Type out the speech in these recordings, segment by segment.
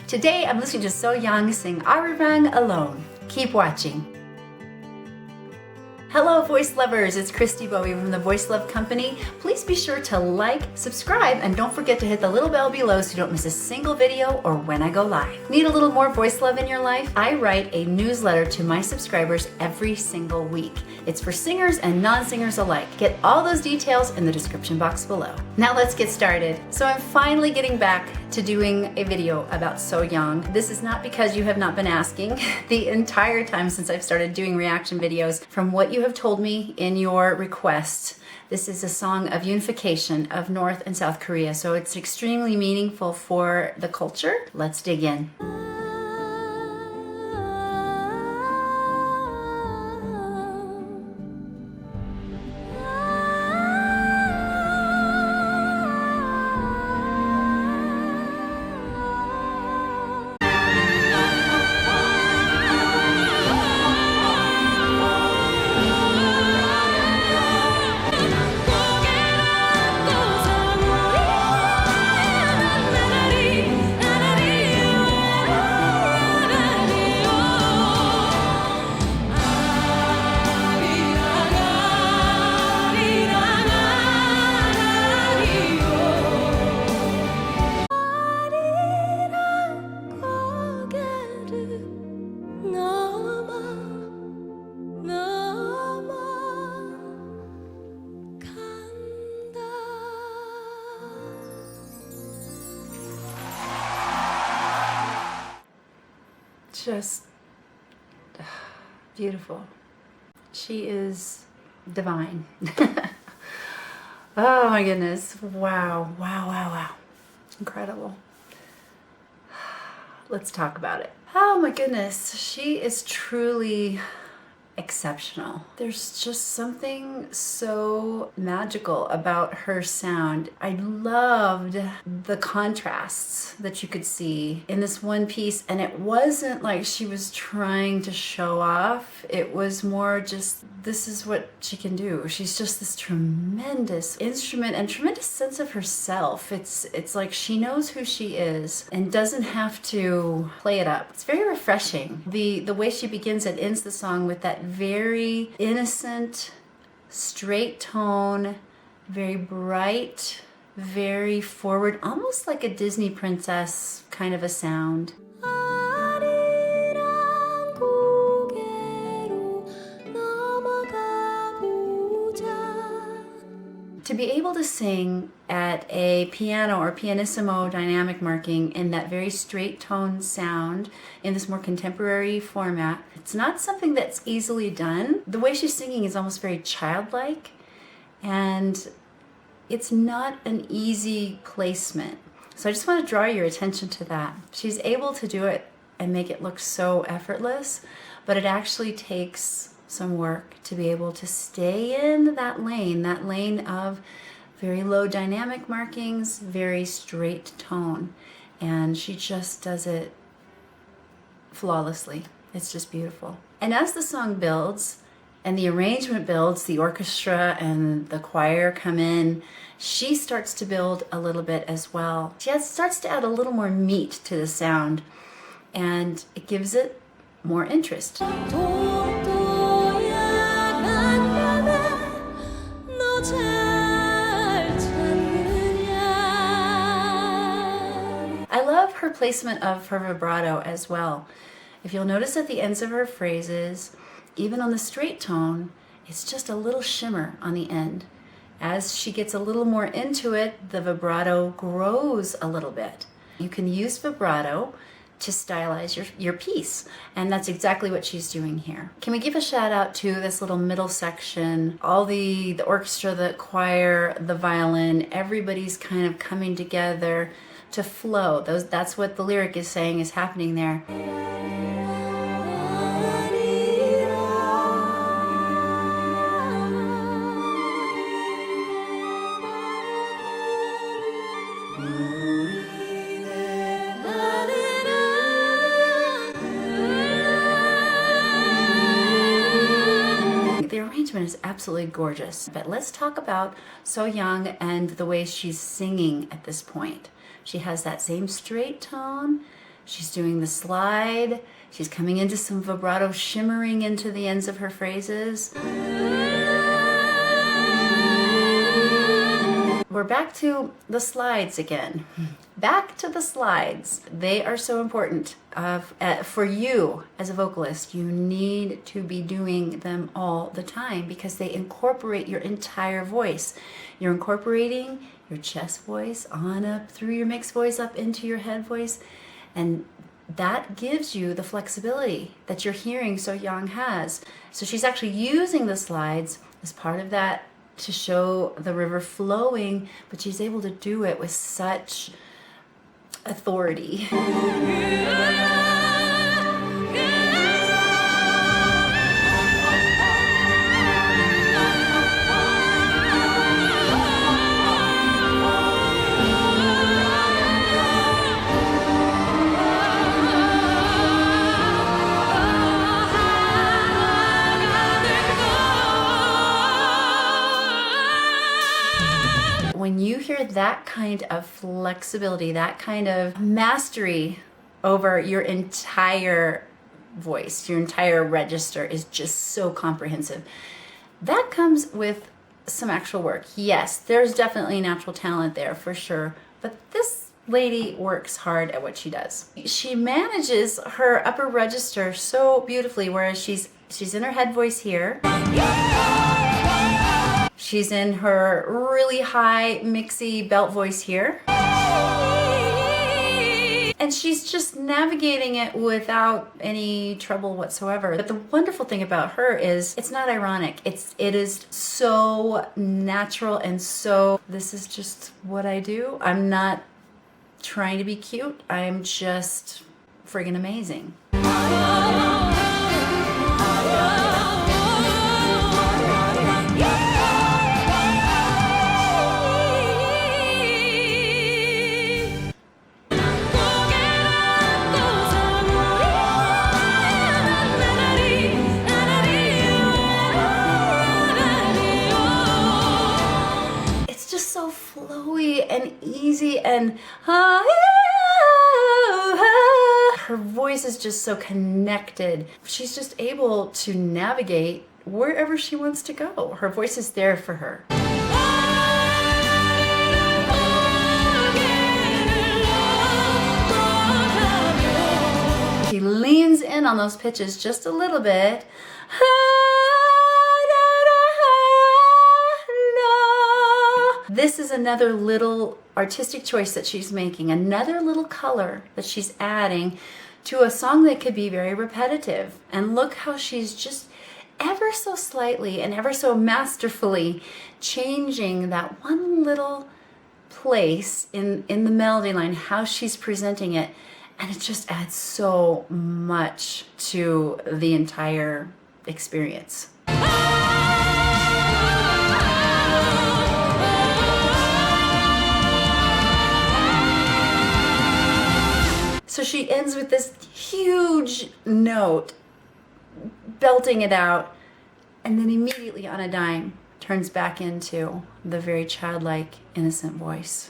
Today I'm listening to So Hyang sing Arirang Alone. Keep watching. Hello voice lovers, it's Christi Bovee from the Voice Love Company. Please be sure to like, subscribe, and don't forget to hit the little bell below so you don't miss a single video or when I go live. Need a little more voice love in your life? I write a newsletter to my subscribers every single week. It's for singers and non-singers alike. Get all those details in the description box below. Now let's get started. So I'm finally getting back to doing a video about So Hyang. This is not because you have not been asking the entire time since I've started doing reaction videos. From what you have told me in your requests, this is a song of unification of North and South Korea, so it's extremely meaningful for the culture. Let's dig in. Just beautiful. She is divine. Oh my goodness. Wow, wow, wow, wow. Incredible. Let's talk about it. Oh my goodness. She is truly exceptional. There's just something so magical about her sound. I loved the contrasts that you could see in this one piece, and it wasn't like she was trying to show off. It was more just, this is what she can do. She's just this tremendous instrument and tremendous sense of herself. It's like she knows who she is and doesn't have to play it up. It's very refreshing. The way she begins and ends the song with that very innocent, straight tone, very bright, very forward, almost like a Disney princess kind of a sound. To be able to sing at a piano or pianissimo dynamic marking in that very straight tone sound in this more contemporary format, it's not something that's easily done. The way she's singing is almost very childlike, and it's not an easy placement. So I just want to draw your attention to that. She's able to do it and make it look so effortless, but it actually takes some work to be able to stay in that lane of very low dynamic markings, very straight tone. And she just does it flawlessly. It's just beautiful. And as the song builds and the arrangement builds, the orchestra and the choir come in, she starts to build a little bit as well. She starts to add a little more meat to the sound, and it gives it more interest. I love her placement of her vibrato as well. If you'll notice at the ends of her phrases, even on the straight tone, it's just a little shimmer on the end. As she gets a little more into it, the vibrato grows a little bit. You can use vibrato to stylize your piece, and that's exactly what she's doing here. Can we give a shout out to this little middle section? All the orchestra, the choir, the violin, everybody's kind of coming together to flow. That's what the lyric is saying is happening there. The arrangement is absolutely gorgeous. But let's talk about So Hyang and the way she's singing at this point. She has that same straight tone. She's doing the slide. She's coming into some vibrato, shimmering into the ends of her phrases. We're back to the slides again. Back to the slides. They are so important. For you as a vocalist, you need to be doing them all the time because they incorporate your entire voice. You're incorporating your chest voice on up through your mixed voice up into your head voice, and that gives you the flexibility that you're hearing So Hyang has. So she's actually using the slides as part of that to show the river flowing, but she's able to do it with such authority. When you hear that kind of flexibility, that kind of mastery over your entire voice, your entire register is just so comprehensive. That comes with some actual work. Yes, there's definitely natural talent there for sure, but this lady works hard at what she does. She manages her upper register so beautifully, whereas she's in her head voice here. She's in her really high, mixy belt voice here. And she's just navigating it without any trouble whatsoever. But the wonderful thing about her is it's not ironic. It is so natural and so, this is just what I do. I'm not trying to be cute. I'm just friggin' amazing. And easy, and her voice is just so connected. She's just able to navigate wherever she wants to go. Her voice is there for her. She leans in on those pitches just a little bit. This is another little artistic choice that she's making, another little color that she's adding to a song that could be very repetitive. And look how she's just ever so slightly and ever so masterfully changing that one little place in the melody line, how she's presenting it. And it just adds so much to the entire experience. So she ends with this huge note, belting it out, and then immediately on a dime turns back into the very childlike, innocent voice.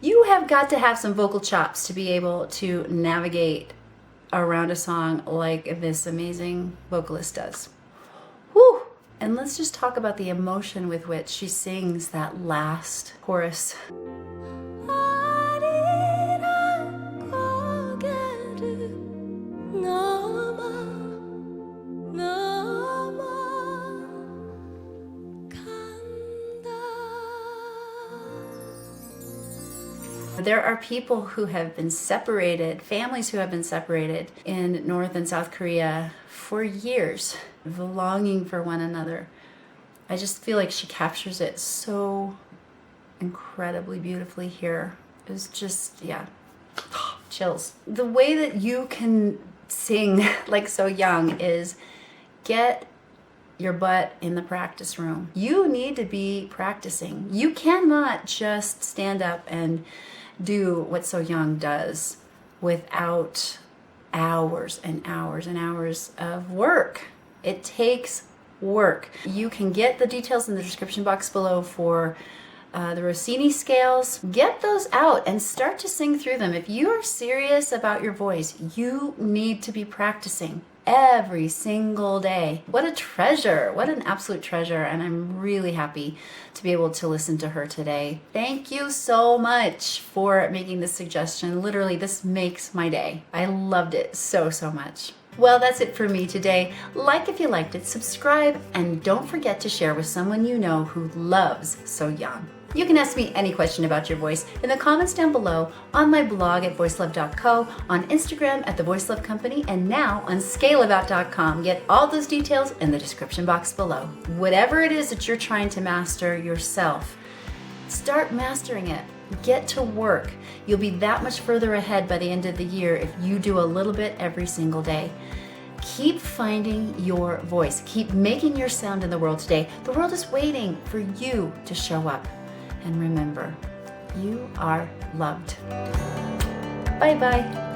You have got to have some vocal chops to be able to navigate around a song like this amazing vocalist does. Whew! And let's just talk about the emotion with which she sings that last chorus. There are people who have been separated, families who have been separated in North and South Korea for years, the longing for one another. I just feel like she captures it so incredibly beautifully here. It was just, yeah, chills. The way that you can sing like So Hyang is get your butt in the practice room. You need to be practicing. You cannot just stand up and do what So Hyang does without hours and hours and hours of work. It takes work. You can get the details in the description box below for the Rossini scales. Get those out and start to sing through them. If you are serious about your voice, you need to be practicing every single day. What a treasure. What an absolute treasure. And I'm really happy to be able to listen to her today. Thank you so much for making this suggestion. Literally, this makes my day. I loved it so, so much. Well, that's it for me today. Like if you liked it, subscribe, and don't forget to share with someone you know who loves So Hyang. You can ask me any question about your voice in the comments down below, on my blog at voicelove.co, on Instagram at The Voice Love Company, and now on scaleabout.com. Get all those details in the description box below. Whatever it is that you're trying to master yourself, start mastering it. Get to work. You'll be that much further ahead by the end of the year if you do a little bit every single day. Keep finding your voice. Keep making your sound in the world today. The world is waiting for you to show up. And remember, you are loved. Bye-bye.